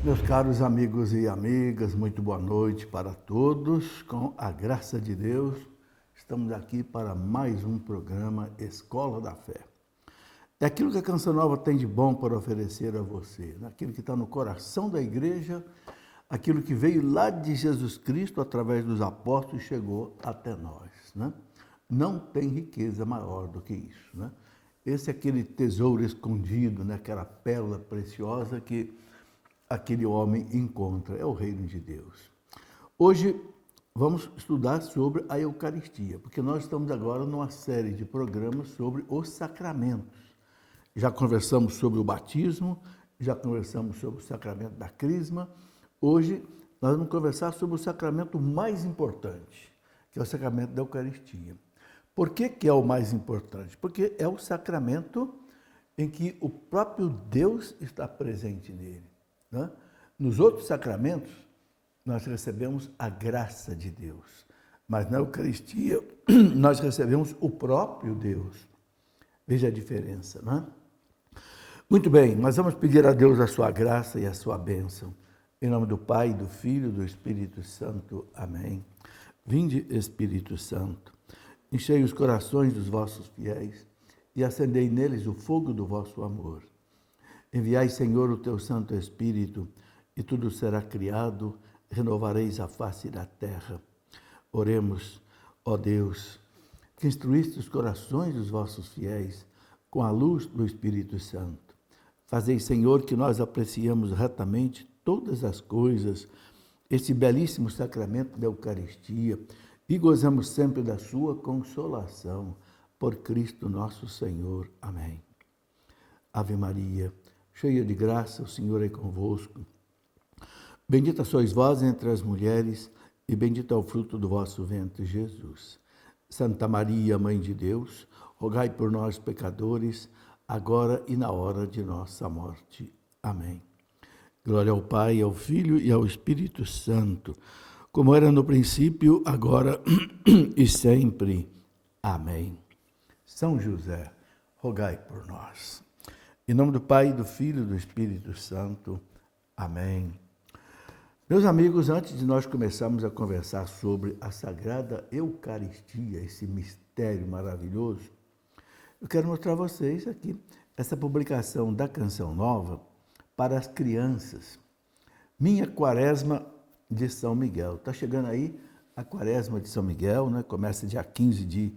Meus caros amigos e amigas, muito boa noite para todos. Com a graça de Deus, estamos aqui para mais um programa Escola da Fé. É aquilo que a Canção Nova tem de bom para oferecer a você, aquilo que está no coração da igreja, aquilo que veio lá de Jesus Cristo através dos apóstolos e chegou até nós. Né? Não tem riqueza maior do que isso. Né? Esse é aquele tesouro escondido, né? Aquela pérola preciosa que aquele homem encontra, é o reino de Deus. Hoje vamos estudar sobre a Eucaristia, porque nós estamos agora numa série de programas sobre os sacramentos. Já conversamos sobre o batismo, já conversamos sobre o sacramento da crisma. Hoje nós vamos conversar sobre o sacramento mais importante, que é o sacramento da Eucaristia. Por que é o mais importante? Porque é o sacramento em que o próprio Deus está presente nele. Né? Nos outros sacramentos, nós recebemos a graça de Deus, mas na Eucaristia nós recebemos o próprio Deus. Veja a diferença, né? Muito bem, nós vamos pedir a Deus a sua graça e a sua bênção. Em nome do Pai, do Filho e do Espírito Santo. Amém. Vinde, Espírito Santo, enchei os corações dos vossos fiéis e acendei neles o fogo do vosso amor. Enviai, Senhor, o teu Santo Espírito, e tudo será criado, renovareis a face da terra. Oremos, ó Deus, que instruíste os corações dos vossos fiéis com a luz do Espírito Santo. Fazei, Senhor, que nós apreciemos retamente todas as coisas, este belíssimo sacramento da Eucaristia, e gozamos sempre da sua consolação. Por Cristo nosso Senhor. Amém. Ave Maria, cheia de graça, o Senhor é convosco. Bendita sois vós entre as mulheres, e bendito é o fruto do vosso ventre, Jesus. Santa Maria, Mãe de Deus, rogai por nós, pecadores, agora e na hora de nossa morte. Amém. Glória ao Pai, ao Filho e ao Espírito Santo, como era no princípio, agora e sempre. Amém. São José, rogai por nós. Em nome do Pai, do Filho e do Espírito Santo. Amém. Meus amigos, antes de nós começarmos a conversar sobre a Sagrada Eucaristia, esse mistério maravilhoso, eu quero mostrar a vocês aqui essa publicação da Canção Nova para as crianças. Minha Quaresma de São Miguel. Está chegando aí a Quaresma de São Miguel, né? Começa dia 15 de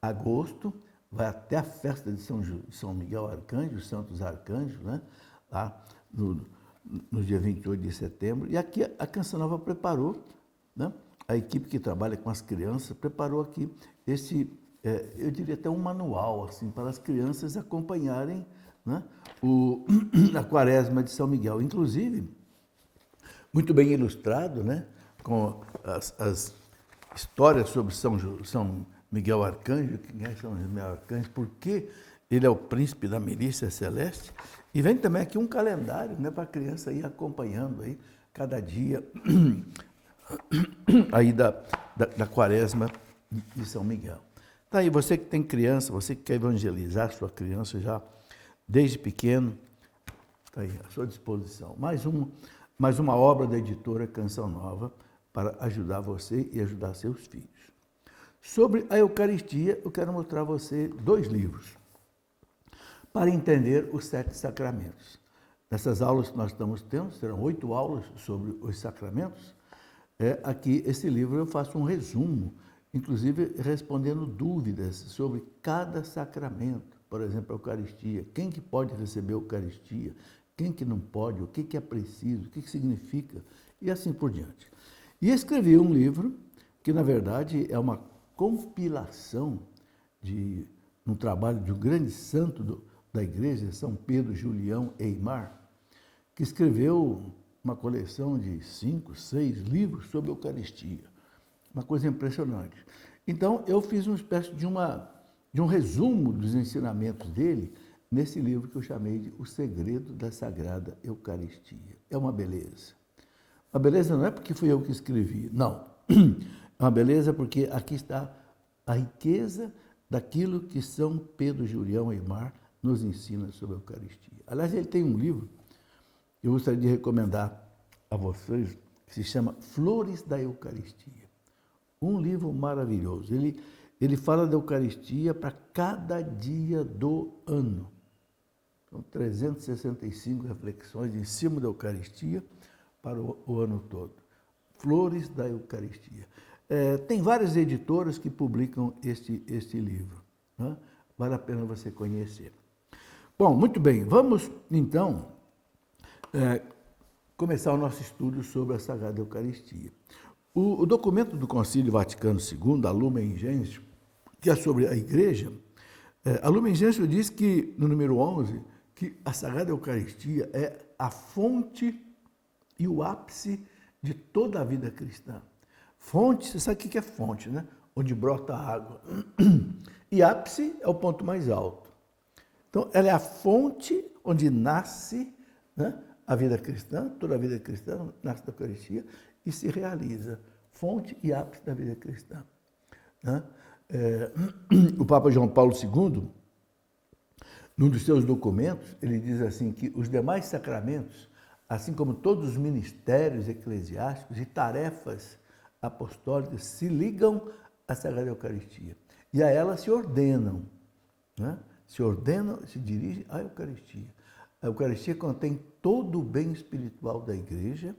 agosto, vai até a festa de São Miguel Arcanjo, os Santos Arcanjos, né? Lá no dia 28 de setembro. E aqui a Canção Nova preparou, né? A equipe que trabalha com as crianças preparou aqui esse, eu diria até um manual, assim, para as crianças acompanharem, né? A Quaresma de São Miguel. Inclusive, muito bem ilustrado, né? Com as histórias sobre São Miguel Arcanjo, quem é São Miguel Arcanjo, por que ele é o príncipe da milícia celeste. E vem também aqui um calendário, né, para a criança ir acompanhando aí, cada dia aí da Quaresma de São Miguel. Tá aí, você que tem criança, você que quer evangelizar sua criança já desde pequeno, está aí à sua disposição. Mais uma obra da editora Canção Nova para ajudar você e ajudar seus filhos. Sobre a Eucaristia, eu quero mostrar a você 2 livros para entender os 7 sacramentos. Nessas aulas que nós estamos tendo, serão 8 aulas sobre os sacramentos. Aqui, esse livro, eu faço um resumo, inclusive respondendo dúvidas sobre cada sacramento. Por exemplo, a Eucaristia. Quem que pode receber a Eucaristia? Quem que não pode? O que é preciso? O que significa? E assim por diante. E escrevi um livro que, na verdade, é uma compilação de um trabalho de um grande santo da igreja, São Pedro Julião Eymar, que escreveu uma coleção de 5, 6 livros sobre a Eucaristia. Uma coisa impressionante. Então, eu fiz uma espécie de um resumo dos ensinamentos dele nesse livro que eu chamei de O Segredo da Sagrada Eucaristia. É uma beleza. Uma beleza não é porque fui eu que escrevi, não. É uma beleza porque aqui está a riqueza daquilo que São Pedro Julião Eymar nos ensina sobre a Eucaristia. Aliás, ele tem um livro que eu gostaria de recomendar a vocês que se chama Flores da Eucaristia. Um livro maravilhoso. Ele fala da Eucaristia para cada dia do ano. São 365 reflexões em cima da Eucaristia para o ano todo. Flores da Eucaristia. Tem várias editoras que publicam este livro. Né? Vale a pena você conhecer. Bom, muito bem. Vamos, então, começar o nosso estudo sobre a Sagrada Eucaristia. O documento do Concílio Vaticano II, a Lumen Gentium, que é sobre a Igreja, a Lumen Gentium diz que, no número 11, que a Sagrada Eucaristia é a fonte e o ápice de toda a vida cristã. Fonte, você sabe o que é fonte, né? Onde brota água. E ápice é o ponto mais alto. Então, ela é a fonte onde nasce, né, a vida cristã, toda a vida cristã nasce da Eucaristia e se realiza. Fonte e ápice da vida cristã. Né? O Papa João Paulo II, num dos seus documentos, ele diz assim que os demais sacramentos, assim como todos os ministérios eclesiásticos e tarefas apostólicas, se ligam à Sagrada Eucaristia. E a ela se ordenam, né? Se ordenam, se dirigem à Eucaristia. A Eucaristia contém todo o bem espiritual da Igreja,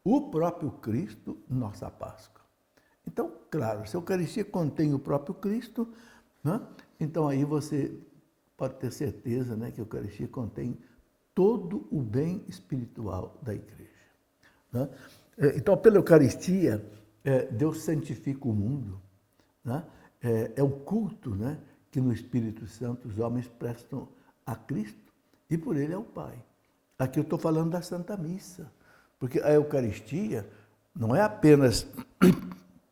o próprio Cristo, nossa Páscoa. Então, claro, se a Eucaristia contém o próprio Cristo, né? Então aí você pode ter certeza, né, que a Eucaristia contém todo o bem espiritual da Igreja. Né? Então, pela Eucaristia, Deus santifica o mundo. Né? É o culto, né, que no Espírito Santo os homens prestam a Cristo e por ele ao Pai. Aqui eu estou falando da Santa Missa, porque a Eucaristia não é apenas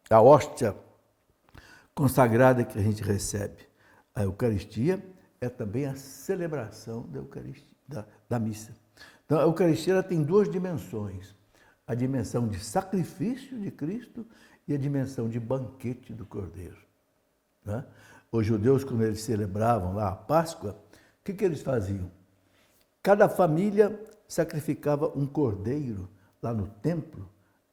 a hóstia consagrada que a gente recebe. A Eucaristia é também a celebração da Eucaristia, da missa. Então, a Eucaristia ela tem duas dimensões. A dimensão de sacrifício de Cristo e a dimensão de banquete do Cordeiro. Né? Os judeus, quando eles celebravam lá a Páscoa, o que eles faziam? Cada família sacrificava um cordeiro lá no templo,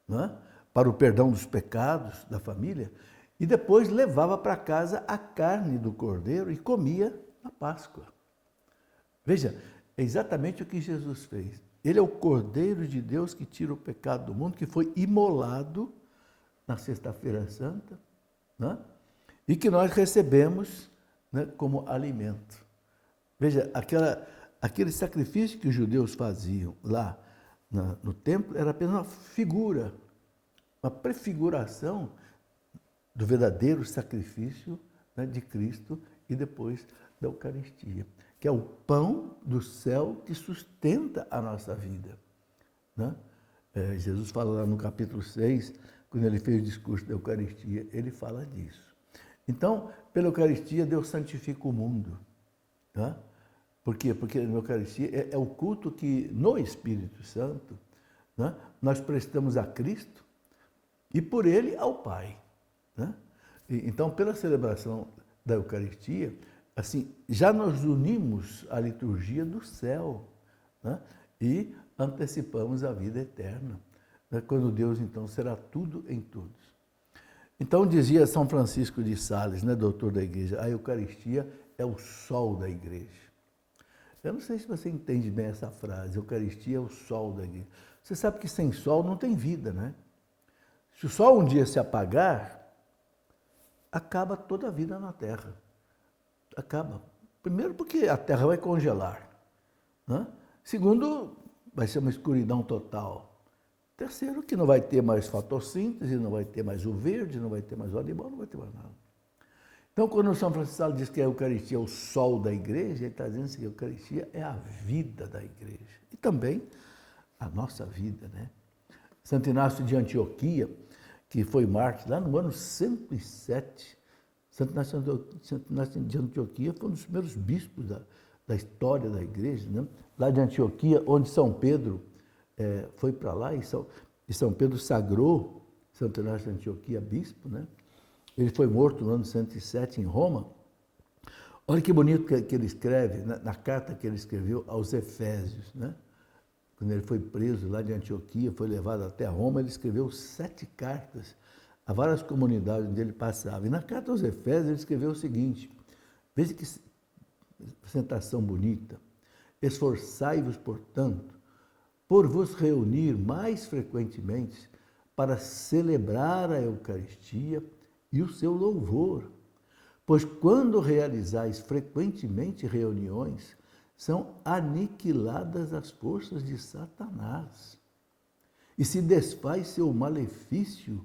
né, para o perdão dos pecados da família, e depois levava para casa a carne do cordeiro e comia na Páscoa. Veja, é exatamente o que Jesus fez. Ele é o Cordeiro de Deus que tira o pecado do mundo, que foi imolado na Sexta-feira Santa, né, e que nós recebemos, né, como alimento. Veja, aquele sacrifício que os judeus faziam lá no templo era apenas uma figura, uma prefiguração do verdadeiro sacrifício, né, de Cristo e depois da Eucaristia, que é o pão do céu que sustenta a nossa vida. Né? Jesus fala lá no capítulo 6, quando ele fez o discurso da Eucaristia, ele fala disso. Então, pela Eucaristia, Deus santifica o mundo. Né? Por quê? Porque na Eucaristia é o culto que, no Espírito Santo, né, nós prestamos a Cristo e por ele ao Pai. Né? Então, pela celebração da Eucaristia, assim, já nos unimos à liturgia do céu, né, e antecipamos a vida eterna, né, quando Deus, então, será tudo em todos. Então, dizia São Francisco de Sales, né, doutor da Igreja, a Eucaristia é o sol da Igreja. Eu não sei se você entende bem essa frase, a Eucaristia é o sol da Igreja. Você sabe que sem sol não tem vida, né? Se o sol um dia se apagar, acaba toda a vida na Terra. Acaba. Primeiro porque a Terra vai congelar. Né? Segundo, vai ser uma escuridão total. Terceiro, que não vai ter mais fotossíntese, não vai ter mais o verde, não vai ter mais o animal, não vai ter mais nada. Então, quando o São Francisco diz que a Eucaristia é o sol da Igreja, ele está dizendo que a Eucaristia é a vida da Igreja. E também a nossa vida, né? Santo Inácio de Antioquia, que foi mártir lá no ano 107, Santo Inácio de Antioquia foi um dos primeiros bispos da história da Igreja, né? Lá de Antioquia, onde São Pedro foi para lá, e São Pedro sagrou Santo Inácio de Antioquia bispo, né? Ele foi morto no ano 107 em Roma. Olha que bonito que ele escreve, na carta que ele escreveu aos Efésios, né? quando ele foi preso lá de Antioquia, foi levado até Roma, ele escreveu 7 cartas a várias comunidades onde ele passava. E na carta aos Efésios ele escreveu o seguinte, veja que apresentação bonita, esforçai-vos, portanto, por vos reunir mais frequentemente para celebrar a Eucaristia e o seu louvor. Pois quando realizais frequentemente reuniões, são aniquiladas as forças de Satanás e se desfaz seu malefício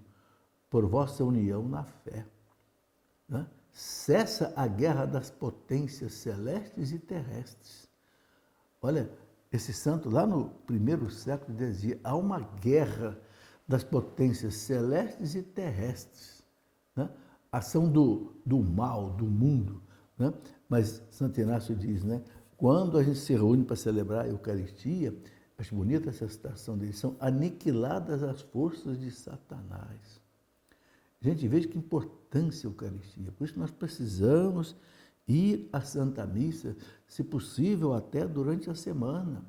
por vossa união na fé. Né? Cessa a guerra das potências celestes e terrestres. Olha, esse santo lá no primeiro século dizia, há uma guerra das potências celestes e terrestres. Né? Ação do mal, do mundo. Né? Mas Santo Inácio diz, né? Quando a gente se reúne para celebrar a Eucaristia, acho bonita essa citação dele, são aniquiladas as forças de Satanás. Gente, veja que importância a Eucaristia. Por isso nós precisamos ir à Santa Missa, se possível até durante a semana.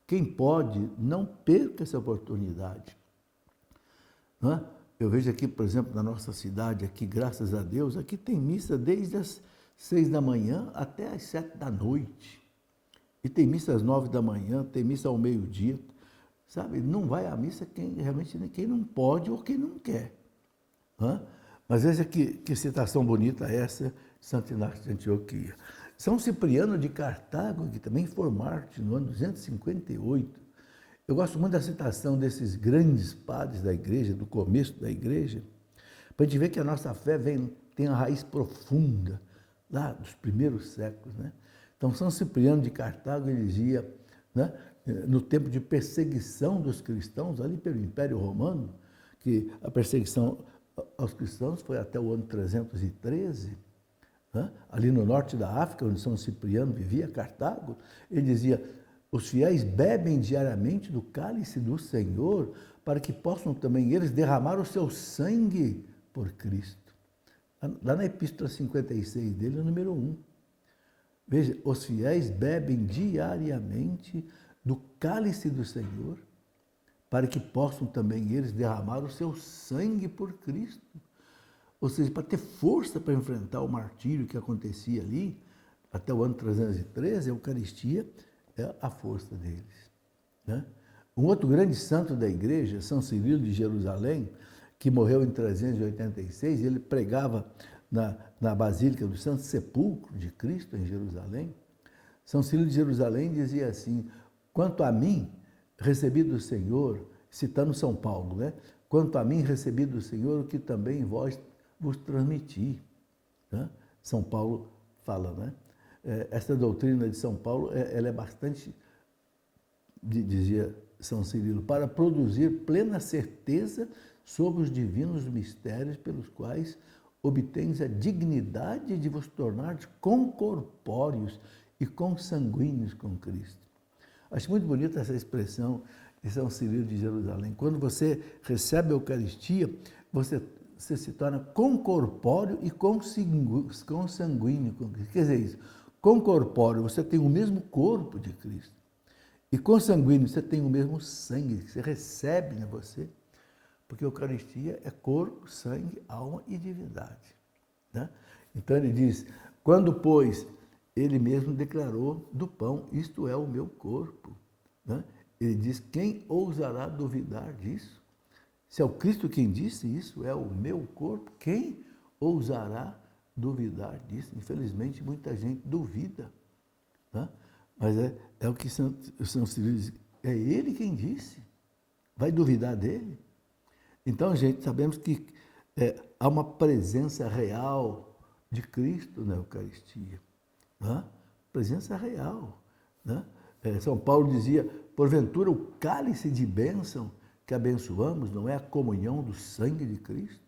Quem pode, não perca essa oportunidade. Não é? Eu vejo aqui, por exemplo, na nossa cidade, aqui, graças a Deus, aqui tem missa desde as 6 da manhã até às 7 da noite. E tem missa às 9 da manhã, tem missa ao meio-dia. Sabe, não vai à missa quem não pode ou quem não quer. Mas veja que citação bonita essa, Santo Inácio de Antioquia. São Cipriano de Cartago, que também foi mártir no ano 258. Eu gosto muito da citação desses grandes padres da igreja, do começo da igreja, para a gente ver que a nossa fé tem a raiz profunda, lá dos primeiros séculos. Né? Então, São Cipriano de Cartago, ele dizia, né, no tempo de perseguição dos cristãos, ali pelo Império Romano, que a perseguição aos cristãos foi até o ano 313, né? Ali no norte da África, onde São Cipriano vivia, Cartago, ele dizia, os fiéis bebem diariamente do cálice do Senhor, para que possam também eles derramar o seu sangue por Cristo. Lá na Epístola 56 dele, o número 1. Veja, os fiéis bebem diariamente do cálice do Senhor, para que possam também eles derramar o seu sangue por Cristo. Ou seja, para ter força para enfrentar o martírio que acontecia ali, até o ano 313, a Eucaristia é a força deles. Né? Um outro grande santo da igreja, São Cirilo de Jerusalém, que morreu em 386, ele pregava na Basílica do Santo Sepulcro de Cristo, em Jerusalém. São Cirilo de Jerusalém dizia assim, quanto a mim, recebi do Senhor, citando São Paulo, né? Quanto a mim, recebi do Senhor o que também vós vos transmiti. Né? São Paulo fala, né? Essa doutrina de São Paulo, ela é bastante, dizia São Cirilo, para produzir plena certeza sobre os divinos mistérios pelos quais obtens a dignidade de vos tornar concorpóreos e consanguíneos com Cristo. Acho muito bonita essa expressão de São Cirilo de Jerusalém. Quando você recebe a Eucaristia, você se torna concorpóreo e consanguíneo com Cristo. Quer dizer isso, concorpóreo, você tem o mesmo corpo de Cristo. E consanguíneo, você tem o mesmo sangue, que você recebe em você. Porque a Eucaristia é corpo, sangue, alma e divindade. Né? Então ele diz, quando, pois, ele mesmo declarou do pão, isto é o meu corpo. Né? Ele diz, quem ousará duvidar disso? Se é o Cristo quem disse isso, é o meu corpo, quem ousará duvidar disso? Infelizmente, muita gente duvida. Né? Mas é o que São Cirilo diz, é ele quem disse. Vai duvidar dele? Então, gente, sabemos que há uma presença real de Cristo na Eucaristia. Né? Presença real. Né? São Paulo dizia, porventura o cálice de bênção que abençoamos não é a comunhão do sangue de Cristo?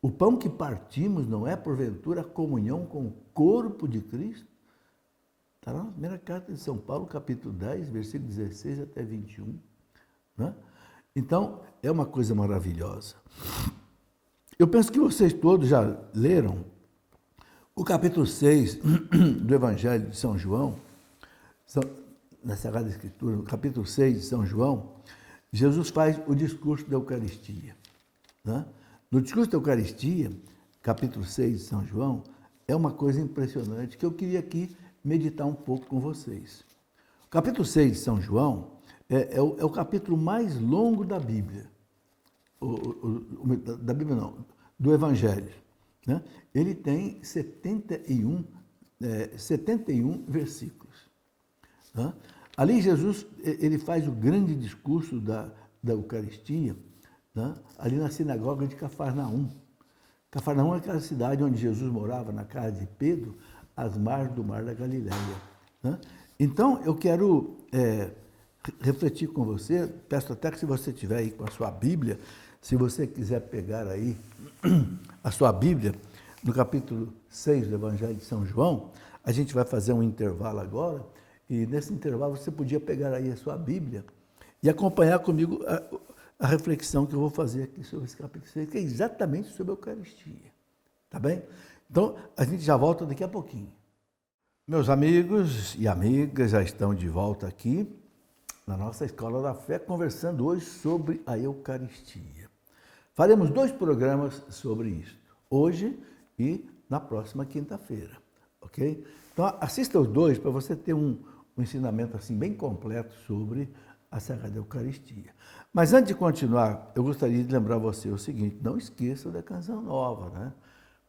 O pão que partimos não é, porventura, a comunhão com o corpo de Cristo? Está lá na primeira carta de São Paulo, capítulo 10, versículo 16 até 21. Né? Então, é uma coisa maravilhosa. Eu penso que vocês todos já leram o capítulo 6 do Evangelho de São João. na Sagrada Escritura, no capítulo 6 de São João, Jesus faz o discurso da Eucaristia. Né? No discurso da Eucaristia, capítulo 6 de São João, é uma coisa impressionante que eu queria aqui meditar um pouco com vocês. O capítulo 6 de São João é o capítulo mais longo da Bíblia. Da Bíblia não, do Evangelho. Né? Ele tem 71 versículos. Né? Ali Jesus ele faz o grande discurso da Eucaristia, né? Ali na sinagoga de Cafarnaum. Cafarnaum é aquela cidade onde Jesus morava, na casa de Pedro, às margens do mar da Galileia. Né? Então, eu quero refletir com você, peço até que se você tiver aí com a sua Bíblia, se você quiser pegar aí a sua Bíblia, no capítulo 6 do Evangelho de São João, a gente vai fazer um intervalo agora, e nesse intervalo você podia pegar aí a sua Bíblia e acompanhar comigo a reflexão que eu vou fazer aqui sobre esse capítulo 6, que é exatamente sobre a Eucaristia. Tá bem? Então, a gente já volta daqui a pouquinho. Meus amigos e amigas já estão de volta aqui na nossa Escola da Fé, conversando hoje sobre a Eucaristia. Faremos 2 programas sobre isso, hoje e na próxima quinta-feira, ok? Então, assista os 2 para você ter um ensinamento assim bem completo sobre a Sagrada Eucaristia. Mas antes de continuar, eu gostaria de lembrar você o seguinte, não esqueça da Canção Nova, né?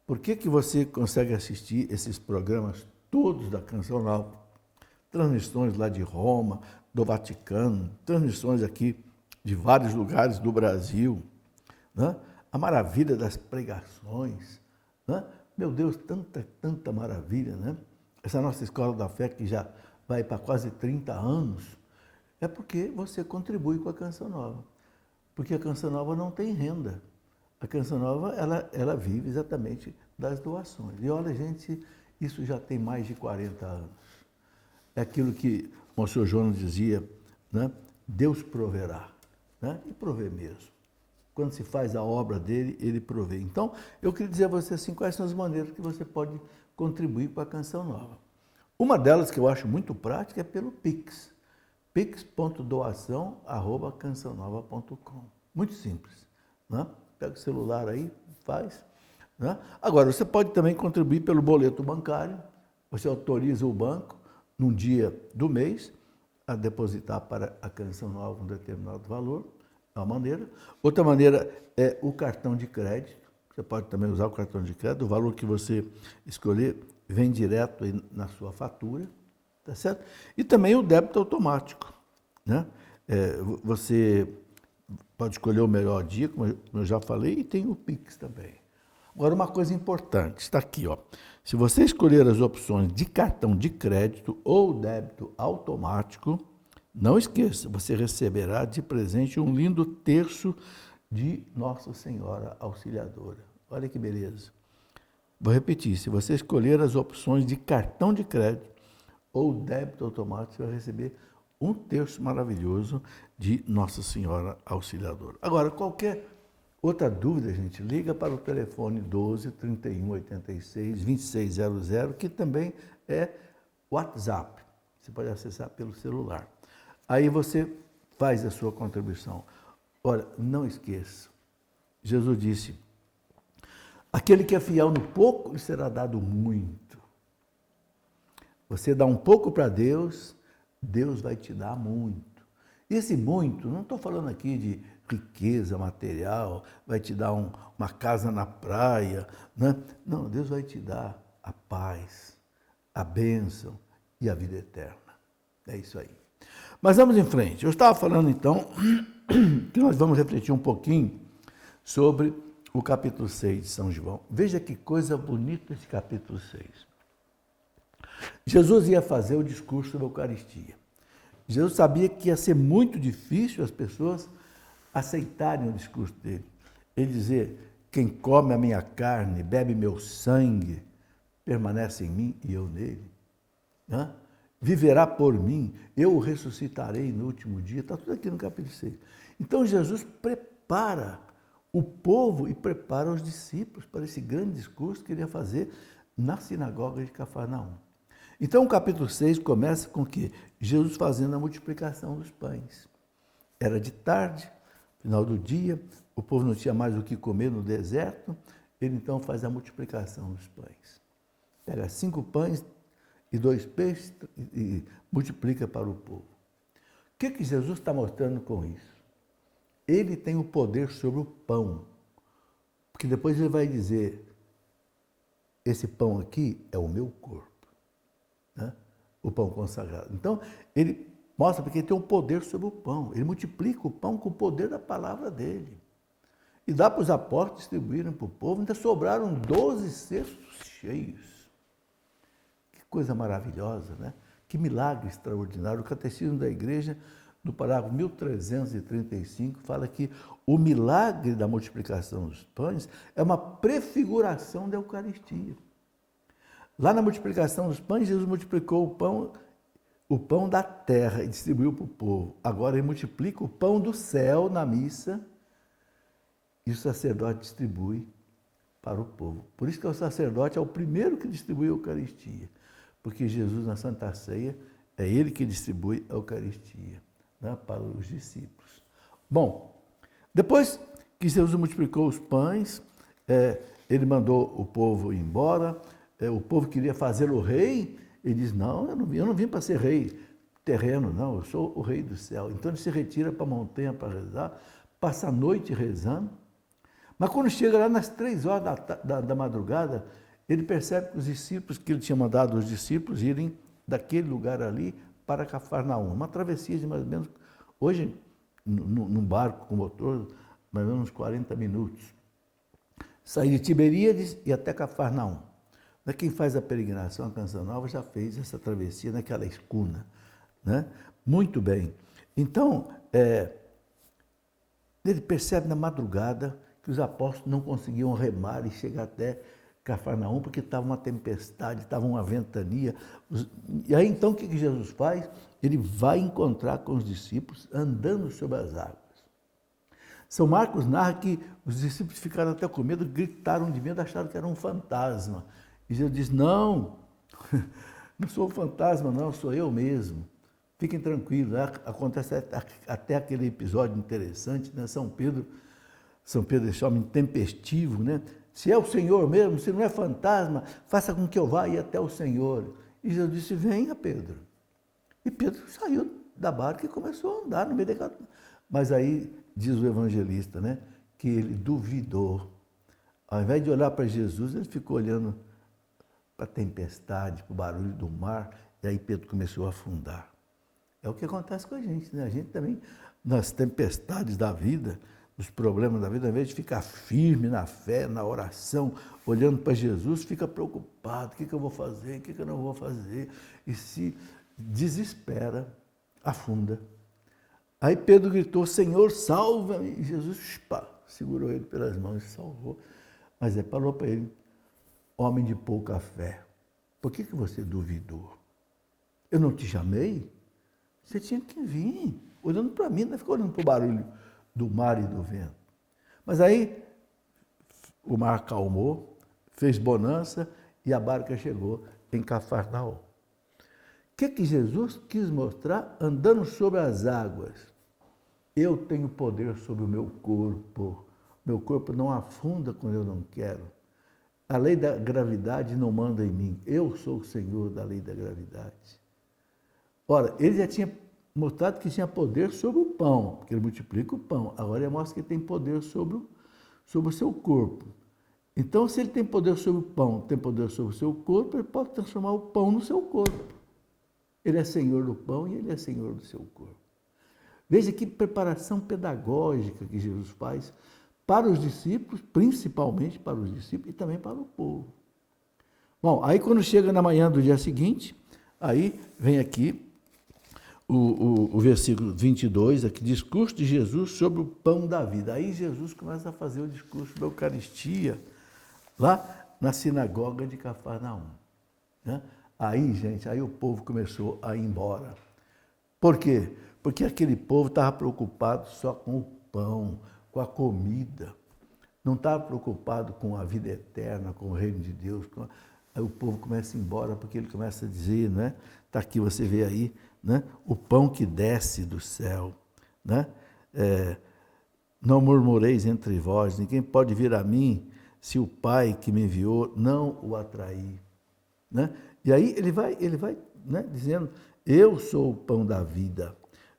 Por que você consegue assistir esses programas todos da Canção Nova? Transmissões lá de Roma, do Vaticano, transmissões aqui de vários lugares do Brasil, né? A maravilha das pregações, né? Meu Deus, tanta maravilha, né? Essa nossa Escola da Fé que já vai para quase 30 anos, é porque você contribui com a Canção Nova. Porque a Canção Nova não tem renda. A Canção Nova, ela vive exatamente das doações. E olha, gente, isso já tem mais de 40 anos. É aquilo que o Sr. Jonas dizia, né? Deus proverá, né? E provê mesmo. Quando se faz a obra dele, ele provê. Então, eu queria dizer a você assim, quais são as maneiras que você pode contribuir com a Canção Nova. Uma delas que eu acho muito prática é pelo Pix. pix.doação@cançãonova.com. Muito simples. Né? Pega o celular aí, faz. Né? Agora, você pode também contribuir pelo boleto bancário. Você autoriza o banco, num dia do mês, a depositar para a Canção Nova um determinado valor. É uma maneira. Outra maneira é o cartão de crédito. Você pode também usar o cartão de crédito. O valor que você escolher vem direto aí na sua fatura. Tá certo? E também o débito automático, né? Você pode escolher o melhor dia, como eu já falei, e tem o Pix também. Agora, uma coisa importante, está aqui, ó. Se você escolher as opções de cartão de crédito ou débito automático, não esqueça, você receberá de presente um lindo terço de Nossa Senhora Auxiliadora. Olha que beleza. Vou repetir, se você escolher as opções de cartão de crédito ou débito automático, você vai receber um terço maravilhoso de Nossa Senhora Auxiliadora. Agora, qualquer outra dúvida, gente, liga para o telefone 12 31 86 2600, que também é WhatsApp. Você pode acessar pelo celular. Aí você faz a sua contribuição. Olha, não esqueça, Jesus disse, aquele que é fiel no pouco, lhe será dado muito. Você dá um pouco para Deus, Deus vai te dar muito. E esse muito, não estou falando aqui de riqueza material, vai te dar uma casa na praia, né? Não, Deus vai te dar a paz, a bênção e a vida eterna. É isso aí. Mas vamos em frente. Eu estava falando então que nós vamos refletir um pouquinho sobre o capítulo 6 de São João. Veja que coisa bonita esse capítulo 6. Jesus ia fazer o discurso da Eucaristia. Jesus sabia que ia ser muito difícil as pessoas aceitarem o discurso dele. Ele dizia, quem come a minha carne, bebe meu sangue, permanece em mim e eu nele. Né? Viverá por mim, eu o ressuscitarei no último dia. Está tudo aqui no capítulo 6. Então Jesus prepara o povo e prepara os discípulos para esse grande discurso que ele ia fazer na sinagoga de Cafarnaum. Então o capítulo 6 começa com que Jesus fazendo a multiplicação dos pães. Era de tarde, final do dia, o povo não tinha mais o que comer no deserto, ele então faz a multiplicação dos pães. Pega 5 pães e 2 peixes e multiplica para o povo. O que Jesus está mostrando com isso? Ele tem o poder sobre o pão, porque depois ele vai dizer, esse pão aqui é o meu corpo, né? O pão consagrado. Então, ele mostra porque ele tem um poder sobre o pão, ele multiplica o pão com o poder da palavra dele. E dá para os apóstolos distribuírem para o povo, ainda sobraram 12 cestos cheios. Que coisa maravilhosa, né? Que milagre extraordinário. O Catecismo da Igreja, no parágrafo 1335, fala que o milagre da multiplicação dos pães é uma prefiguração da Eucaristia. Lá na multiplicação dos pães, Jesus multiplicou o pão da terra e distribuiu para o povo. Agora ele multiplica o pão do céu na missa e o sacerdote distribui para o povo. Por isso que o sacerdote é o primeiro que distribui a Eucaristia, porque Jesus na Santa Ceia é ele que distribui a Eucaristia, né, para os discípulos. Bom, depois que Jesus multiplicou os pães, ele mandou o povo ir embora, o povo queria fazê-lo rei, ele diz, não, eu não vim para ser rei terreno, não, eu sou o rei do céu. Então ele se retira para a montanha para rezar, passa a noite rezando, mas quando chega lá nas 3 horas da madrugada, ele percebe que os discípulos, que ele tinha mandado os discípulos irem daquele lugar ali para Cafarnaum, uma travessia de mais ou menos, hoje, num barco com motor, mais ou menos uns 40 minutos. Sair de Tiberíades e até Cafarnaum. Quem faz a peregrinação, a Canção Nova, já fez essa travessia naquela escuna, né? Muito bem. Então, ele percebe na madrugada que os apóstolos não conseguiam remar e chegar até Cafarnaum, porque estava uma tempestade, estava uma ventania. E aí, então, o que Jesus faz? Ele vai encontrar com os discípulos andando sobre as águas. São Marcos narra que os discípulos ficaram até com medo, gritaram de medo, acharam que era um fantasma. E Jesus diz, não, não sou um fantasma, não, sou eu mesmo. Fiquem tranquilos, acontece até aquele episódio interessante, né? São Pedro é homem intempestivo, né? Se é o Senhor mesmo, se não é fantasma, faça com que eu vá ir até o Senhor. E Jesus disse, venha, Pedro. E Pedro saiu da barca e começou a andar no meio daquela... Mas aí, diz o evangelista, né, que ele duvidou. Ao invés de olhar para Jesus, ele ficou olhando para a tempestade, para o barulho do mar, e aí Pedro começou a afundar. É o que acontece com a gente, né? A gente também, nas tempestades da vida, nos problemas da vida, ao invés de ficar firme na fé, na oração, olhando para Jesus, fica preocupado, o que eu vou fazer, o que eu não vou fazer, e se desespera, afunda. Aí Pedro gritou, Senhor, salva-me, e Jesus segurou ele pelas mãos e salvou. Mas ele falou para ele, homem de pouca fé, por que você duvidou? Eu não te chamei? Você tinha que vir, olhando para mim, não ficou olhando para o barulho do mar e do vento. Mas aí o mar acalmou, fez bonança e a barca chegou em Cafarnaum. O que Jesus quis mostrar andando sobre as águas? Eu tenho poder sobre o meu corpo. Meu corpo não afunda quando eu não quero. A lei da gravidade não manda em mim. Eu sou o Senhor da lei da gravidade. Ora, ele já tinha mostrado que tinha poder sobre o pão, porque ele multiplica o pão. Agora ele mostra que ele tem poder sobre o seu corpo. Então, se ele tem poder sobre o pão, tem poder sobre o seu corpo, ele pode transformar o pão no seu corpo. Ele é Senhor do pão e ele é Senhor do seu corpo. Veja que preparação pedagógica que Jesus faz para os discípulos, principalmente para os discípulos e também para o povo. Bom, aí quando chega na manhã do dia seguinte, aí vem aqui o versículo 22, aqui, discurso de Jesus sobre o pão da vida. Aí Jesus começa a fazer o discurso da Eucaristia, lá na sinagoga de Cafarnaum, né? Aí, gente, aí o povo começou a ir embora. Por quê? Porque aquele povo estava preocupado só com o pão, com a comida. Não estava preocupado com a vida eterna, com o reino de Deus. Aí o povo começa a ir embora, porque ele começa a dizer, né? Está aqui, você vê aí, né? O pão que desce do céu, né? Não murmureis entre vós, ninguém pode vir a mim se o Pai que me enviou não o atrair, né? E aí ele vai, né, dizendo, eu sou o pão da vida.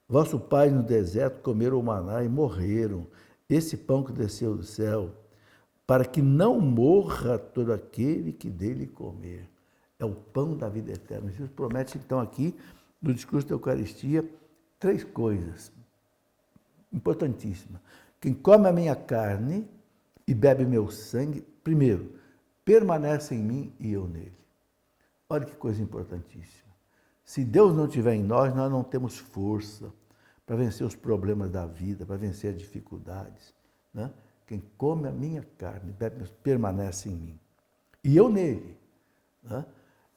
Vosso pai no deserto comeram o maná e morreram. Esse pão que desceu do céu, para que não morra todo aquele que dele comer. É o pão da vida eterna. Jesus promete, então, aqui, no discurso da Eucaristia, 3 coisas importantíssimas. Quem come a minha carne e bebe meu sangue, primeiro, permanece em mim e eu nele. Olha que coisa importantíssima. Se Deus não estiver em nós, nós não temos força para vencer os problemas da vida, para vencer as dificuldades, né? Quem come a minha carne, bebe, permanece em mim. E eu nele. Né?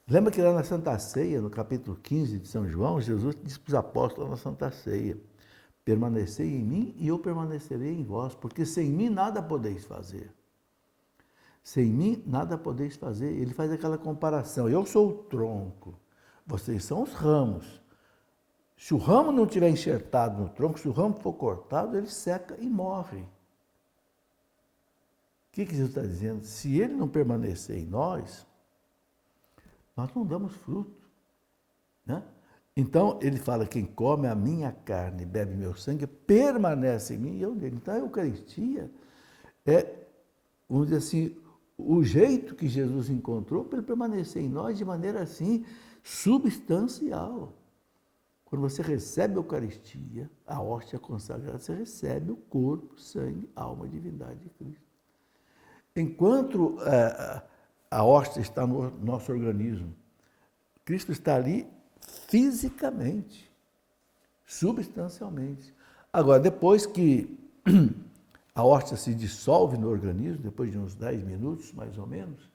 Lembra que lá na Santa Ceia, no capítulo 15 de São João, Jesus disse para os apóstolos na Santa Ceia, permanecei em mim e eu permanecerei em vós, porque sem mim nada podeis fazer. Sem mim nada podeis fazer. Ele faz aquela comparação. Eu sou o tronco, vocês são os ramos. Se o ramo não estiver enxertado no tronco, se o ramo for cortado, ele seca e morre. O que Jesus está dizendo? Se ele não permanecer em nós, nós não damos fruto. Né? Então, ele fala, quem come a minha carne e bebe meu sangue, permanece em mim e eu nele. Então, a Eucaristia é, vamos dizer assim, o jeito que Jesus encontrou para ele permanecer em nós de maneira assim, substancial. Quando você recebe a Eucaristia, a hóstia consagrada, você recebe o corpo, sangue, alma e divindade de Cristo. Enquanto a hóstia está no nosso organismo, Cristo está ali fisicamente, substancialmente. Agora, depois que a hóstia se dissolve no organismo, depois de uns 10 minutos, mais ou menos,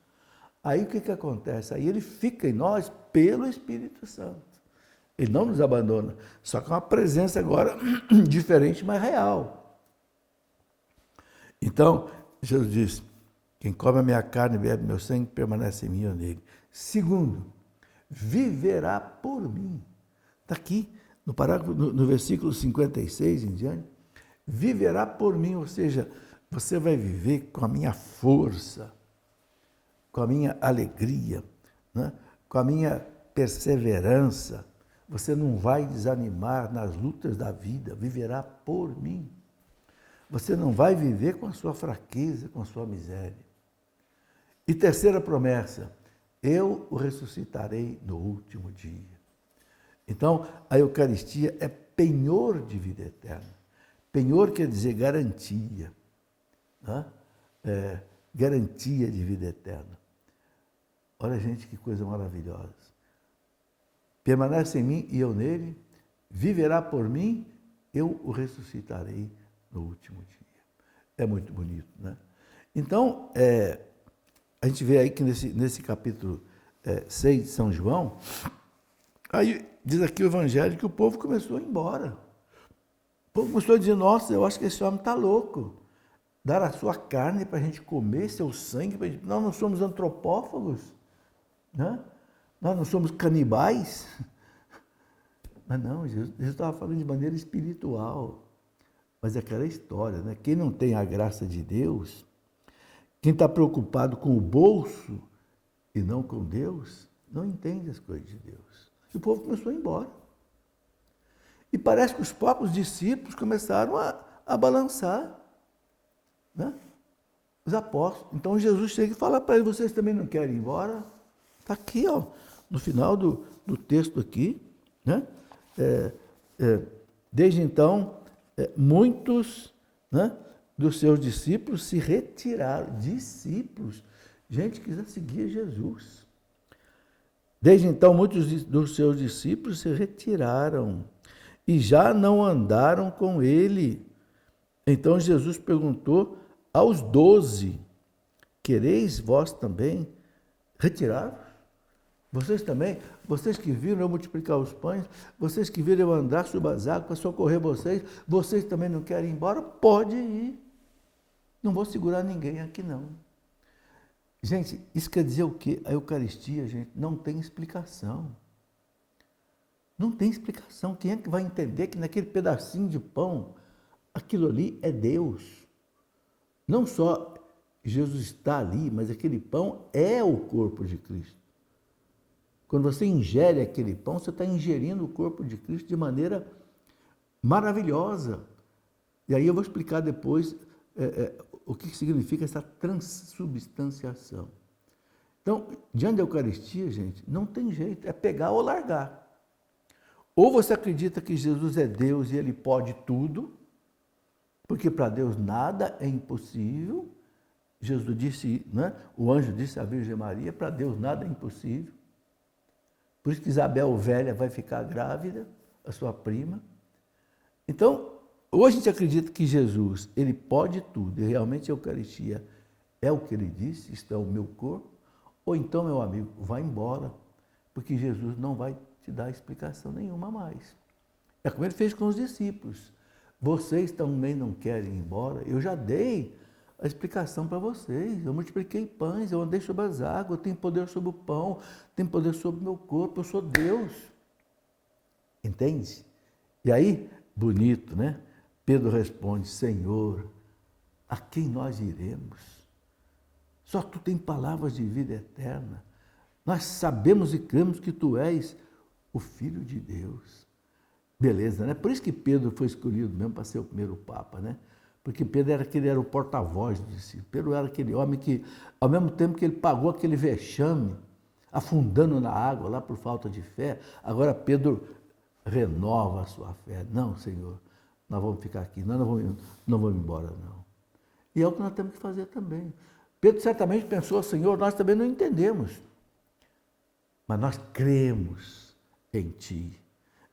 aí o que acontece? Aí ele fica em nós pelo Espírito Santo. Ele não nos abandona, só que é uma presença agora diferente, mas real. Então, Jesus diz, quem come a minha carne e bebe meu sangue, permanece em mim ou nele. Segundo, viverá por mim. Está aqui, no parágrafo, no versículo 56 em diante, viverá por mim, ou seja, você vai viver com a minha força, com a minha alegria, né? Com a minha perseverança. Você não vai desanimar nas lutas da vida, viverá por mim. Você não vai viver com a sua fraqueza, com a sua miséria. E terceira promessa, eu o ressuscitarei no último dia. Então, a Eucaristia é penhor de vida eterna. Penhor quer dizer garantia, né? Garantia de vida eterna. Olha, gente, que coisa maravilhosa. Permanece em mim e eu nele, viverá por mim, eu o ressuscitarei no último dia. É muito bonito, né? Então, a gente vê aí que nesse capítulo 6 de São João, aí diz aqui o Evangelho que o povo começou a ir embora. O povo começou a dizer, nossa, eu acho que esse homem está louco. Dar a sua carne para a gente comer, seu sangue, nós não somos antropófagos, né? Nós não somos canibais. Mas não, Jesus estava falando de maneira espiritual. Mas é aquela história, né? Quem não tem a graça de Deus, quem está preocupado com o bolso e não com Deus, não entende as coisas de Deus. E o povo começou a ir embora. E parece que os próprios discípulos começaram a balançar, né? Os apóstolos. Então Jesus chega e fala para eles, vocês também não querem ir embora? Está aqui, ó, no final do texto aqui, né? Desde então, muitos, né, dos seus discípulos se retiraram. Discípulos, gente que já seguia Jesus. Desde então, muitos dos seus discípulos se retiraram e já não andaram com ele. Então Jesus perguntou aos 12, quereis vós também retirar-vos? Vocês também, vocês que viram eu multiplicar os pães, vocês que viram eu andar sobre as águas para socorrer vocês também não querem ir embora? Pode ir. Não vou segurar ninguém aqui não. Gente, isso quer dizer o quê? A Eucaristia, gente, não tem explicação. Não tem explicação. Quem é que vai entender que naquele pedacinho de pão, aquilo ali é Deus? Não só Jesus está ali, mas aquele pão é o corpo de Cristo. Quando você ingere aquele pão, você está ingerindo o corpo de Cristo de maneira maravilhosa. E aí eu vou explicar depois o que significa essa transubstanciação. Então, diante da Eucaristia, gente, não tem jeito, é pegar ou largar. Ou você acredita que Jesus é Deus e Ele pode tudo, porque para Deus nada é impossível. Jesus disse, né? O anjo disse à Virgem Maria, para Deus nada é impossível. Por isso que Isabel velha vai ficar grávida, a sua prima. Então, ou a gente acredita que Jesus, Ele pode tudo, e realmente a Eucaristia é o que Ele disse, isto é o meu corpo, ou então, meu amigo, vai embora, porque Jesus não vai te dar explicação nenhuma mais. É como Ele fez com os discípulos. Vocês também não querem ir embora? Eu já dei a explicação para vocês. Eu multipliquei pães, eu andei sobre as águas, eu tenho poder sobre o pão, tenho poder sobre o meu corpo, eu sou Deus. Entende? E aí, bonito, né? Pedro responde, Senhor, a quem nós iremos? Só Tu tens palavras de vida eterna. Nós sabemos e cremos que Tu és o Filho de Deus. Beleza, né? Por isso que Pedro foi escolhido mesmo para ser o primeiro Papa, né? Porque Pedro era o porta-voz do discípulo. Pedro era aquele homem que, ao mesmo tempo que ele pagou aquele vexame, afundando na água lá por falta de fé, agora Pedro renova a sua fé. Não, Senhor, nós vamos ficar aqui, nós não vamos embora, não. E é o que nós temos que fazer também. Pedro certamente pensou, Senhor, nós também não entendemos, mas nós cremos em Ti.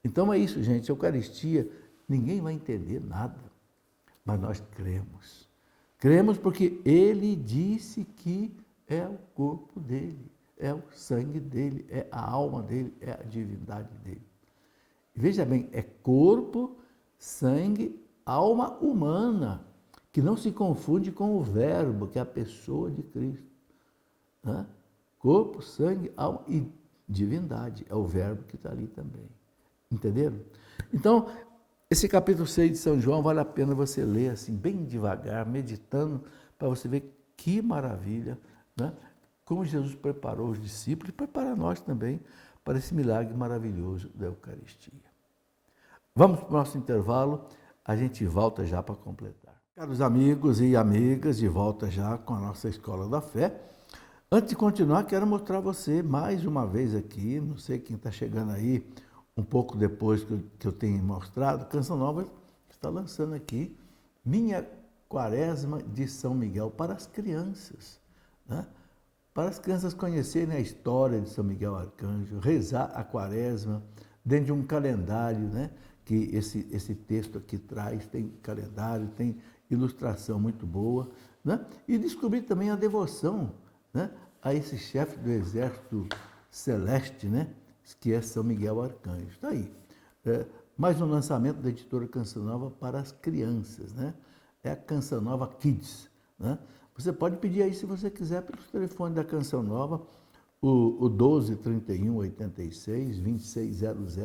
Então é isso, gente, a Eucaristia, ninguém vai entender nada, mas nós cremos. Cremos porque Ele disse que é o corpo dEle, é o sangue dEle, é a alma dEle, é a divindade dEle. Veja bem, é corpo, sangue, alma humana, que não se confunde com o verbo, que é a pessoa de Cristo. Né? Corpo, sangue, alma e divindade, é o verbo que está ali também. Entenderam? Então, esse capítulo 6 de São João vale a pena você ler assim, bem devagar, meditando, para você ver que maravilha, né? Como Jesus preparou os discípulos e prepara nós também para esse milagre maravilhoso da Eucaristia. Vamos para o nosso intervalo, a gente volta já para completar. Caros amigos e amigas, de volta já com a nossa Escola da Fé. Antes de continuar, quero mostrar a você mais uma vez aqui, não sei quem está chegando aí, um pouco depois que eu tenho mostrado, Canção Nova está lançando aqui Minha Quaresma de São Miguel para as crianças, né? Para as crianças conhecerem a história de São Miguel Arcanjo, rezar a Quaresma dentro de um calendário, né? Que esse texto aqui traz, tem calendário, tem ilustração muito boa, né? E descobrir também a devoção, né? A esse chefe do exército celeste, né? Que é São Miguel Arcanjo. Está aí. Mais um lançamento da editora Canção Nova para as crianças, né? É a Canção Nova Kids, né? Você pode pedir aí, se você quiser, pelos telefones da Canção Nova, o 12 31 86 2600,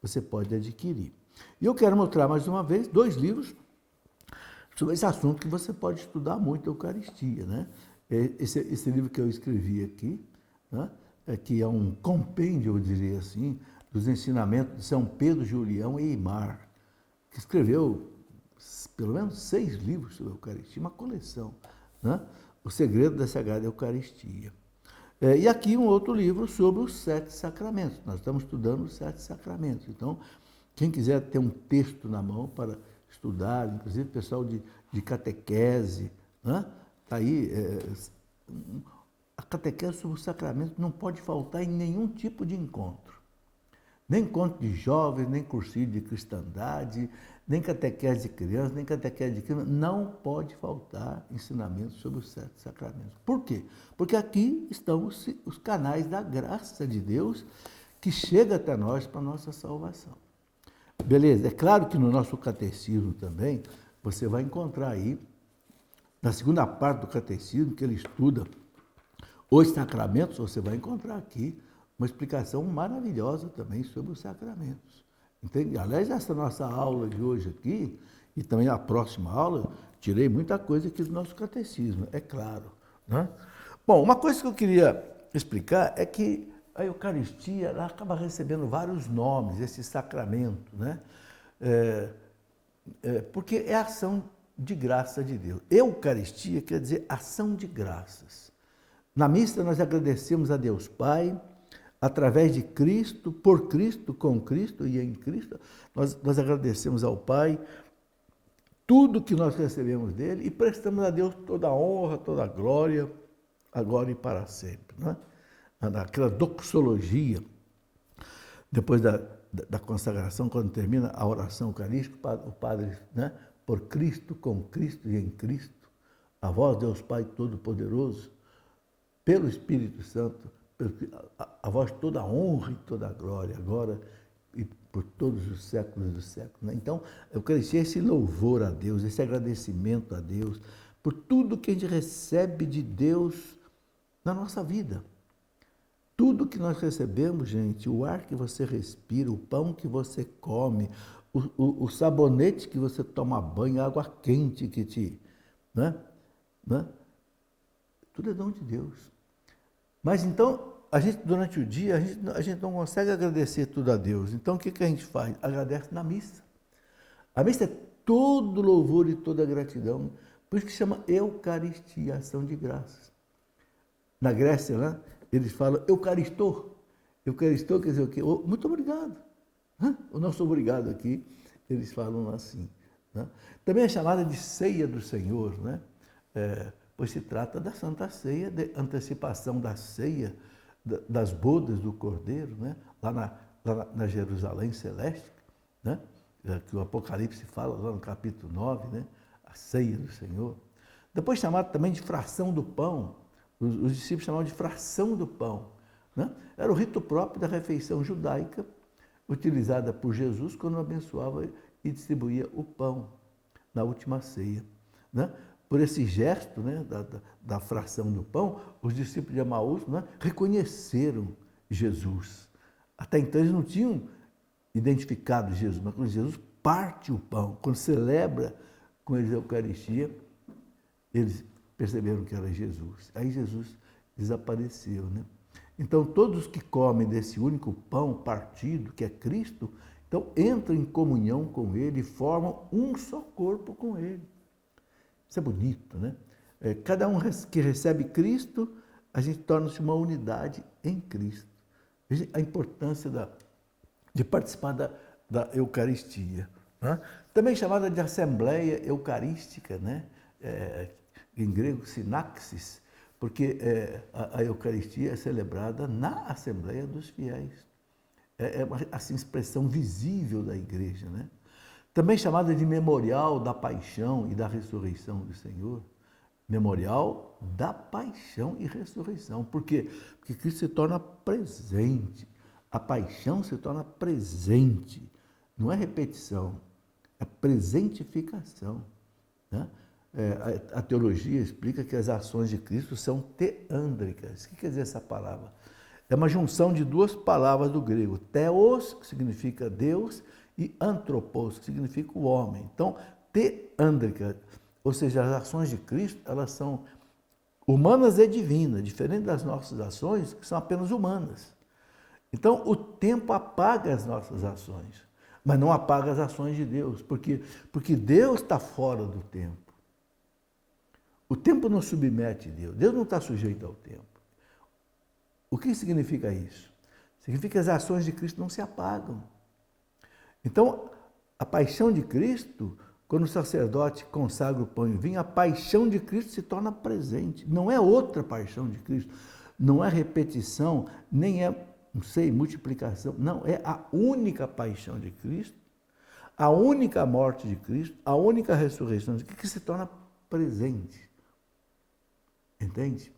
você pode adquirir. E eu quero mostrar mais uma vez 2 livros sobre esse assunto que você pode estudar muito, a Eucaristia, né? Esse livro que eu escrevi aqui, né? Que é um compêndio, eu diria assim, dos ensinamentos de São Pedro Julião e Eymar, que escreveu pelo menos 6 livros sobre a Eucaristia, uma coleção, né? O Segredo da Sagrada Eucaristia. E aqui um outro livro sobre os 7 sacramentos. Nós estamos estudando os 7 sacramentos. Então, quem quiser ter um texto na mão para estudar, inclusive pessoal de catequese, né? Está aí... A catequese sobre o sacramento não pode faltar em nenhum tipo de encontro. Nem encontro de jovens, nem cursinho de cristandade, nem catequese de crianças, nem catequese de crianças. Não pode faltar ensinamento sobre os 7 sacramentos. Por quê? Porque aqui estão os canais da graça de Deus que chega até nós para a nossa salvação. Beleza? É claro que no nosso catecismo também, você vai encontrar aí, na segunda parte do catecismo, que ele estuda Os sacramentos, você vai encontrar aqui uma explicação maravilhosa também sobre os sacramentos. Entende? Aliás, essa nossa aula de hoje aqui, e também a próxima aula, tirei muita coisa aqui do nosso catecismo, é claro. Né? Bom, uma coisa que eu queria explicar é que a Eucaristia ela acaba recebendo vários nomes, esse sacramento, né? Porque é ação de graça de Deus. Eucaristia quer dizer ação de graças. Na missa nós agradecemos a Deus Pai, através de Cristo, por Cristo, com Cristo e em Cristo. Nós agradecemos ao Pai tudo que nós recebemos dele e prestamos a Deus toda a honra, toda a glória, agora e para sempre. Né? Naquela doxologia, depois da consagração, quando termina a oração eucarística, o Padre, né? Por Cristo, com Cristo e em Cristo, a vós, Deus Pai Todo-Poderoso, pelo Espírito Santo, a vós toda a honra e toda a glória, agora e por todos os séculos dos séculos. Né? Então, eu cresci esse louvor a Deus, esse agradecimento a Deus, por tudo que a gente recebe de Deus na nossa vida. Tudo que nós recebemos, gente, o ar que você respira, o pão que você come, o sabonete que você toma banho, a água quente que te... Né? Tudo é dom de Deus. Mas então, a gente, durante o dia, a gente não consegue agradecer tudo a Deus. Então, o que a gente faz? Agradece na missa. A missa é todo louvor e toda gratidão. Por isso que chama Eucaristia, ação de graças. Na Grécia, né, eles falam Eucaristor. Eucaristor quer dizer o quê? Muito obrigado. O nosso obrigado aqui, eles falam assim. Né? Também é chamada de ceia do Senhor, né? Pois se trata da Santa Ceia, de antecipação da ceia, das bodas do Cordeiro, né? lá na Jerusalém Celeste, né? Que o Apocalipse fala lá no capítulo 9, né? A ceia do Senhor. Depois chamado também de fração do pão, os discípulos chamavam de fração do pão. Né? Era o rito próprio da refeição judaica, utilizada por Jesus quando abençoava e distribuía o pão na última ceia. Né? Por esse gesto, né, da fração do pão, os discípulos de Emaús, né, reconheceram Jesus. Até então eles não tinham identificado Jesus, mas quando Jesus parte o pão, quando celebra com eles a Eucaristia, eles perceberam que era Jesus. Aí Jesus desapareceu. Né? Então todos que comem desse único pão partido, que é Cristo, então entram em comunhão com Ele e formam um só corpo com Ele. Isso é bonito, né? Cada um que recebe Cristo, a gente torna-se uma unidade em Cristo. Veja a importância de participar da Eucaristia. Né? Também chamada de Assembleia Eucarística, né? Em grego, sinaxis, porque a Eucaristia é celebrada na Assembleia dos Fiéis. É uma assim, expressão visível da Igreja, né? Também chamada de memorial da paixão e da ressurreição do Senhor. Memorial da paixão e ressurreição. Por quê? Porque Cristo se torna presente. A paixão se torna presente. Não é repetição, é presentificação. Né? A teologia explica que as ações de Cristo são teândricas. O que quer dizer essa palavra? É uma junção de duas palavras do grego. Theos, que significa Deus, e antropos, que significa o homem. Então, teândrica, ou seja, as ações de Cristo, elas são humanas e divinas, diferente das nossas ações, que são apenas humanas. Então, o tempo apaga as nossas ações, mas não apaga as ações de Deus, porque Deus está fora do tempo. O tempo não submete a Deus, Deus não está sujeito ao tempo. O que significa isso? Significa que as ações de Cristo não se apagam. Então, a paixão de Cristo, quando o sacerdote consagra o pão e o vinho, a paixão de Cristo se torna presente. Não é outra paixão de Cristo, não é repetição, nem é, não sei, multiplicação. Não, é a única paixão de Cristo, a única morte de Cristo, a única ressurreição de Cristo que se torna presente. Entende?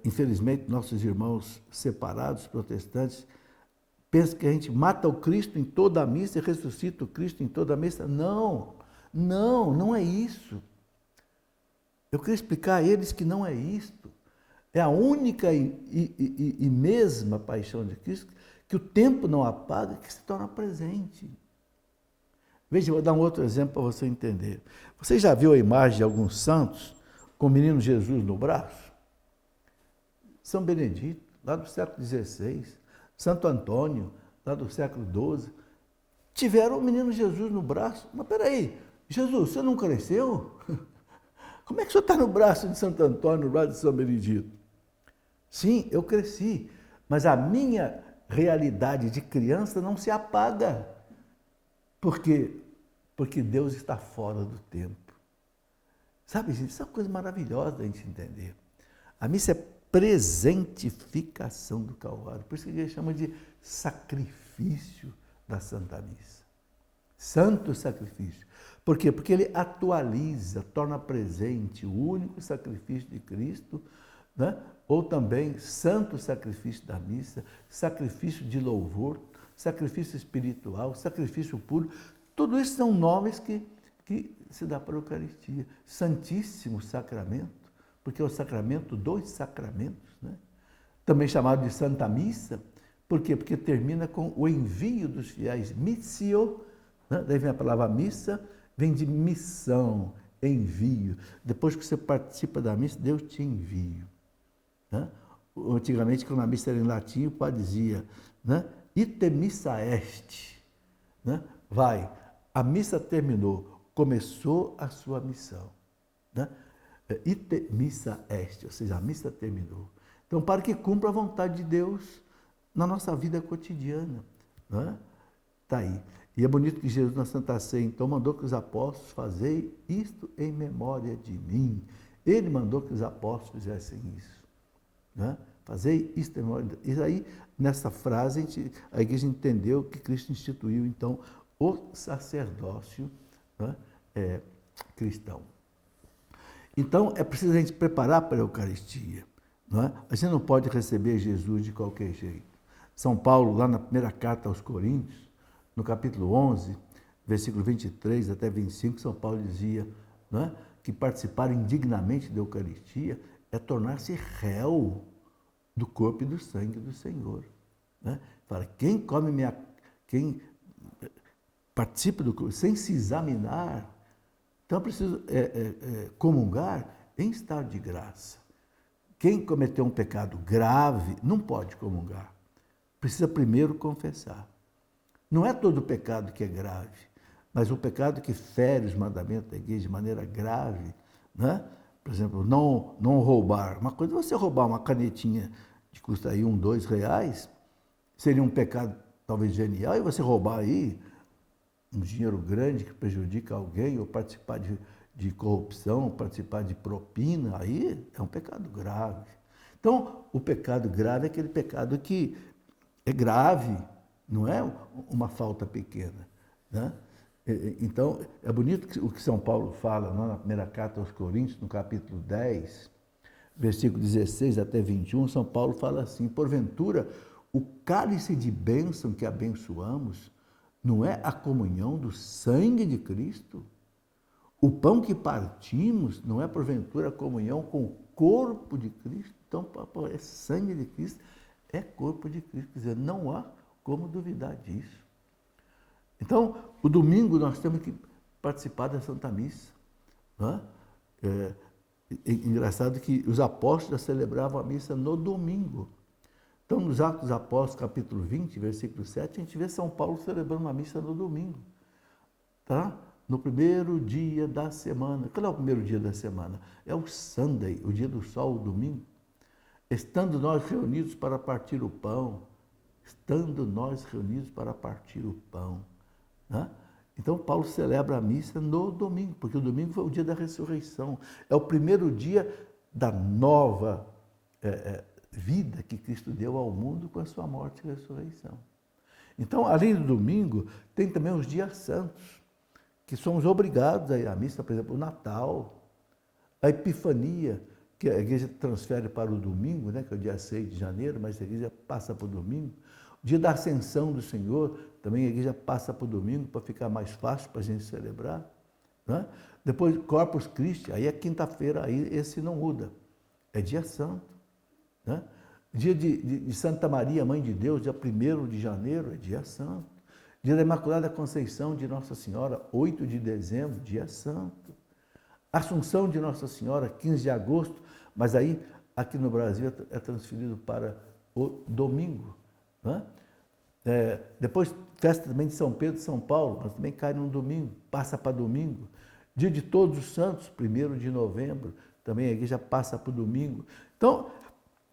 Infelizmente, nossos irmãos separados, protestantes, pensam que a gente mata o Cristo em toda a missa e ressuscita o Cristo em toda a missa. Não é isso. Eu queria explicar a eles que não é isto. É a única e mesma paixão de Cristo que o tempo não apaga, que se torna presente. Veja, eu vou dar um outro exemplo para você entender. Você já viu a imagem de alguns santos com o menino Jesus no braço? São Benedito, lá do século XVI, Santo Antônio, lá do século XII, tiveram o menino Jesus no braço. Mas peraí, Jesus, você não cresceu? Como é que o senhor está no braço de Santo Antônio, no braço de São Benedito? Sim, eu cresci, mas a minha realidade de criança não se apaga. Por quê? Porque Deus está fora do tempo. Sabe, gente, isso é uma coisa maravilhosa da gente entender. A missa é presentificação do Calvário. Por isso que a gente chama de sacrifício da Santa Missa. Santo sacrifício. Por quê? Porque ele atualiza, torna presente o único sacrifício de Cristo, né? Ou também santo sacrifício da missa, sacrifício de louvor, sacrifício espiritual, sacrifício puro. Tudo isso são nomes que se dá para a Eucaristia. Santíssimo Sacramento, porque é o sacramento dos sacramentos, né? Também chamado de Santa Missa. Por quê? Porque termina com o envio dos fiéis, missio, né? Daí vem a palavra missa, vem de missão, envio. Depois que você participa da missa, Deus te envia. Né? Antigamente, quando a missa era em latim, o padre dizia, né? Ite missa est. Né? Vai, a missa terminou, começou a sua missão. Né? Ite missa est, ou seja, a missa terminou. Então, para que cumpra a vontade de Deus na nossa vida cotidiana. Né? Tá aí. E é bonito que Jesus, na Santa Ceia, então, mandou que os apóstolos fazei isto em memória de mim. Ele mandou que os apóstolos fizessem isso. Né? Fazei isto em memória de mim. E aí, nessa frase, a igreja entendeu que Cristo instituiu, então, o sacerdócio, né, cristão. Então, é preciso a gente preparar para a Eucaristia. Não é? A gente não pode receber Jesus de qualquer jeito. São Paulo, lá na primeira carta aos Coríntios, no capítulo 11, versículo 23 até 25, São Paulo dizia, não é, que participar indignamente da Eucaristia é tornar-se réu do corpo e do sangue do Senhor. Né? Fala, quem participa do corpo sem se examinar, então é preciso comungar em estado de graça. Quem cometeu um pecado grave não pode comungar. Precisa primeiro confessar. Não é todo pecado que é grave, mas o pecado que fere os mandamentos da igreja de maneira grave, né? Por exemplo, não roubar. Uma coisa é você roubar uma canetinha que custa aí R$2, seria um pecado talvez genial, e você roubar aí um dinheiro grande que prejudica alguém, ou participar de corrupção, participar de propina, aí é um pecado grave. Então, o pecado grave é aquele pecado que é grave, não é uma falta pequena. Né? Então, é bonito o que São Paulo fala na primeira carta aos Coríntios, no capítulo 10, versículo 16 até 21, São Paulo fala assim, porventura, o cálice de bênção que abençoamos não é a comunhão do sangue de Cristo? O pão que partimos não é, porventura, a comunhão com o corpo de Cristo? Então, é sangue de Cristo, é corpo de Cristo. Quer dizer, não há como duvidar disso. Então, o domingo nós temos que participar da Santa Missa. Não é? Engraçado que os apóstolos celebravam a missa no domingo. Então, nos Atos dos Apóstolos, capítulo 20, versículo 7, a gente vê São Paulo celebrando uma missa no domingo. Tá? No primeiro dia da semana. Qual é o primeiro dia da semana? É o Sunday, o dia do sol, o domingo. Estando nós reunidos para partir o pão. Estando nós reunidos para partir o pão. Né? Então, Paulo celebra a missa no domingo, porque o domingo foi o dia da ressurreição. É o primeiro dia da nova vida que Cristo deu ao mundo com a sua morte e ressurreição. Então, além do domingo, tem também os dias santos, que somos obrigados a ir à missa, por exemplo, o Natal, a Epifania, que a igreja transfere para o domingo, né, que é o dia 6 de janeiro, mas a igreja passa para o domingo. O dia da Ascensão do Senhor, também a igreja passa para o domingo, para ficar mais fácil para a gente celebrar. Né? Depois, Corpus Christi, aí é quinta-feira, aí esse não muda. É dia santo. né? Dia de Santa Maria, Mãe de Deus, dia 1º de janeiro, é dia santo. Dia da Imaculada Conceição de Nossa Senhora, 8 de dezembro, dia santo. Assunção de Nossa Senhora, 15 de agosto, mas aí, aqui no Brasil, é transferido para o domingo. Né? Depois, festa também de São Pedro e São Paulo, mas também cai num domingo, passa para domingo. Dia de Todos os Santos, 1º de novembro, também a igreja passa para o domingo. Então,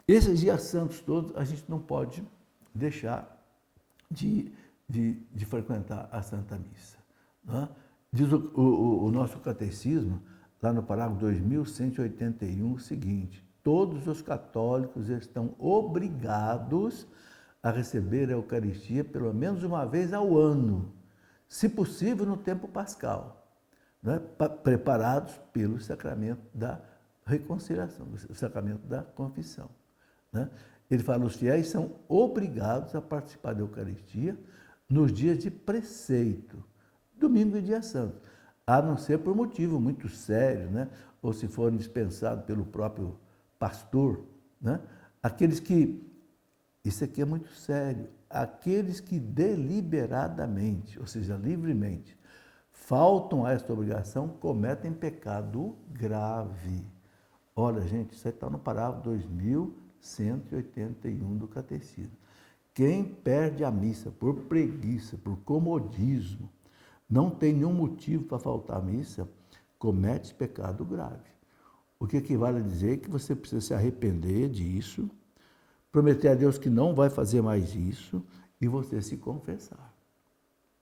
esses dias santos todos, a gente não pode deixar de frequentar a Santa Missa. Né? Diz o nosso catecismo, lá no parágrafo 2181, o seguinte: todos os católicos estão obrigados a receber a Eucaristia pelo menos uma vez ao ano, se possível no tempo pascal, né? Preparados pelo sacramento da reconciliação, o sacramento da confissão. Né? Ele fala: os fiéis são obrigados a participar da Eucaristia nos dias de preceito, domingo e dia santo, a não ser por motivo muito sério, né? Ou se forem dispensados pelo próprio pastor. Né? Aqueles que, isso aqui é muito sério, aqueles que deliberadamente, ou seja, livremente, faltam a esta obrigação, cometem pecado grave. Olha, gente, isso está no parágrafo 2181 do Catecismo. Quem perde a missa por preguiça, por comodismo, não tem nenhum motivo para faltar à missa, comete pecado grave. O que equivale a dizer que você precisa se arrepender disso, prometer a Deus que não vai fazer mais isso e você se confessar.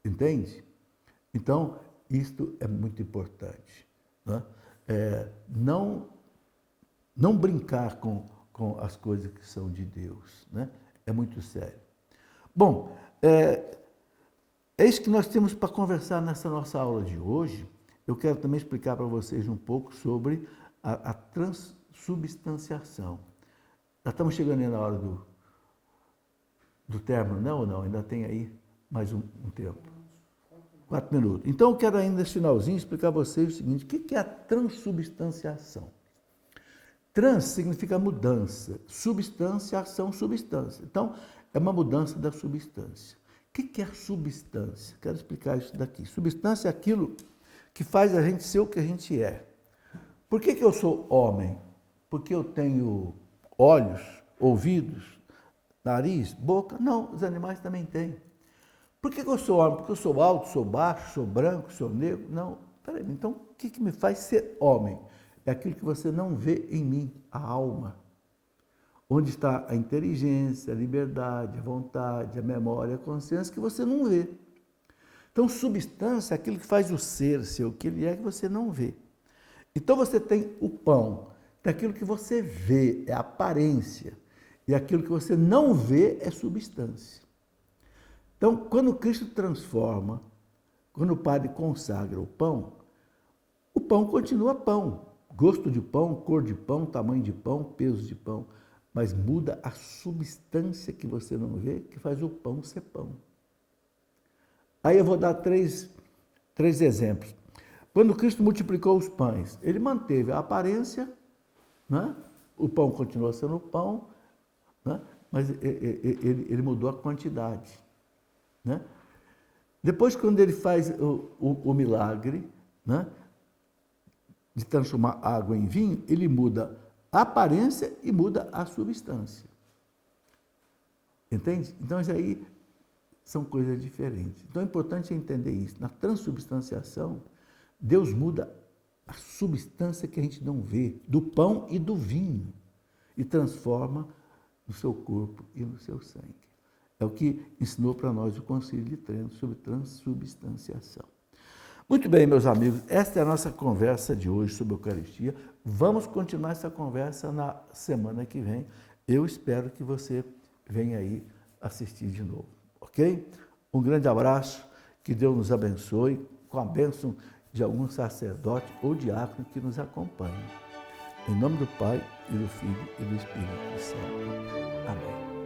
Entende? Então, isto é muito importante. Né? Não brincar com as coisas que são de Deus. Né? É muito sério. Bom, é isso que nós temos para conversar nessa nossa aula de hoje. Eu quero também explicar para vocês um pouco sobre a transubstanciação. Já estamos chegando aí na hora do término, não ou não? Ainda tem aí mais um tempo. 4 minutos. Então, eu quero ainda nesse finalzinho explicar a vocês o seguinte: o que é a transubstanciação? Trans significa mudança, substanciação, substância. Então, é uma mudança da substância. O que é substância? Quero explicar isso daqui. Substância é aquilo que faz a gente ser o que a gente é. Por que eu sou homem? Porque eu tenho olhos, ouvidos, nariz, boca? Não, os animais também têm. Por que eu sou homem? Porque eu sou alto, sou baixo, sou branco, sou negro? Não, peraí, então o que me faz ser homem? É aquilo que você não vê em mim, a alma. Onde está a inteligência, a liberdade, a vontade, a memória, a consciência, que você não vê. Então, substância é aquilo que faz o ser o que ele é, que você não vê. Então, você tem o pão, é aquilo que você vê, é aparência. E aquilo que você não vê é substância. Então, quando Cristo transforma, quando o Padre consagra o pão continua pão. Gosto de pão, cor de pão, tamanho de pão, peso de pão. Mas muda a substância que você não vê, que faz o pão ser pão. Aí eu vou dar três exemplos. Quando Cristo multiplicou os pães, ele manteve a aparência, né? O pão continua sendo pão, né? Mas ele mudou a quantidade. Né? Depois, quando ele faz o milagre, né, de transformar água em vinho, ele muda a aparência e muda a substância. Entende? Então, isso aí são coisas diferentes. Então, é importante entender isso. Na transubstanciação, Deus muda a substância que a gente não vê, do pão e do vinho, e transforma no seu corpo e no seu sangue. É o que ensinou para nós o Concílio de Trento sobre transubstanciação. Muito bem, meus amigos, esta é a nossa conversa de hoje sobre a Eucaristia. Vamos continuar essa conversa na semana que vem. Eu espero que você venha aí assistir de novo, ok? Um grande abraço, que Deus nos abençoe, com a bênção de algum sacerdote ou diácono que nos acompanhe. Em nome do Pai, e do Filho, e do Espírito Santo. Amém.